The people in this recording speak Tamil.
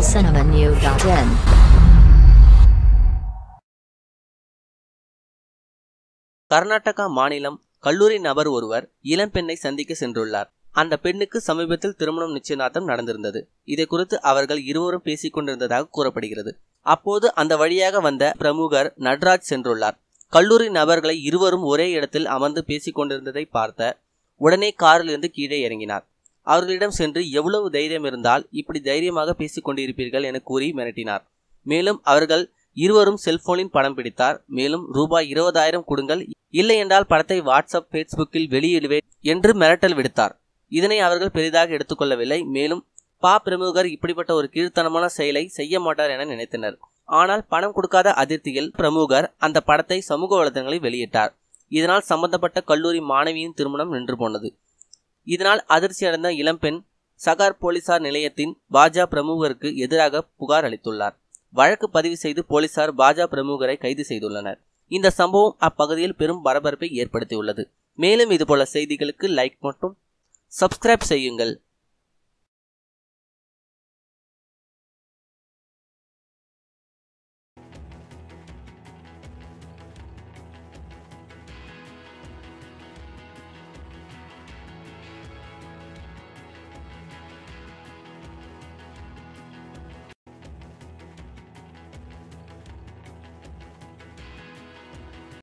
tamilcinemanew.in. கர்நாடகா மாநிலம் கல்லூரி நபர் ஒருவர் இளம்பெண்ணை சந்திக்க சென்றுள்ளார். அந்த பெண்ணுக்கு சமீபத்தில் திருமணம் நிச்சயதார்த்தம் நடந்திருந்தது. இதை குறித்து அவர்கள் இருவரும் பேசிக் கொண்டிருந்ததாக கூறப்படுகிறது. அப்போது அந்த வழியாக வந்த பிரமுகர் நட்ராஜ் சென்றுள்ளார். கல்லூரி நபர்களை இருவரும் ஒரே இடத்தில் அமர்ந்து பேசிக் கொண்டிருந்ததை பார்த்த உடனே காரிலிருந்து கீழே இறங்கினார். அவர்களிடம் சென்று எவ்வளவு தைரியம் இருந்தால் இப்படி தைரியமாக பேசிக் கொண்டிருப்பீர்கள் என கூறி மிரட்டினார். மேலும் அவர்கள் இருவரும் செல்போனின் படம் பிடித்தார். மேலும் ரூபாய் 20,000 கொடுங்கள், இல்லை என்றால் படத்தை வாட்ஸ்அப் ஃபேஸ்புக்கில் வெளியிடுவேன் என்று மிரட்டல் விடுத்தார். இதனை அவர்கள் பெரிதாக எடுத்துக்கொள்ளவில்லை. மேலும் பிரமுகர் இப்படிப்பட்ட ஒரு கீழ்த்தனமான செயலை செய்ய மாட்டார் என நினைத்தனர். ஆனால் பணம் கொடுக்காத அதிர்ச்சியில் பிரமுகர் அந்த படத்தை சமூக வலைதளங்களில் வெளியிட்டார். இதனால் சம்பந்தப்பட்ட கல்லூரி மாணவியின் திருமணம் நின்று போனது. இதனால் அதிர்ச்சியடைந்த இளம்பெண் சகார் போலீசார் நிலையத்தின் பாஜ பிரமுகருக்கு எதிராக புகார் அளித்துள்ளார். வழக்கு பதிவு செய்து போலீசார் பாஜ பிரமுகரை கைது செய்துள்ளனர். இந்த சம்பவம் அப்பகுதியில் பெரும் பரபரப்பை ஏற்படுத்தியுள்ளது. மேலும் இதுபோல செய்திகளுக்கு லைக் மற்றும் சப்ஸ்கிரைப் செய்யுங்கள்.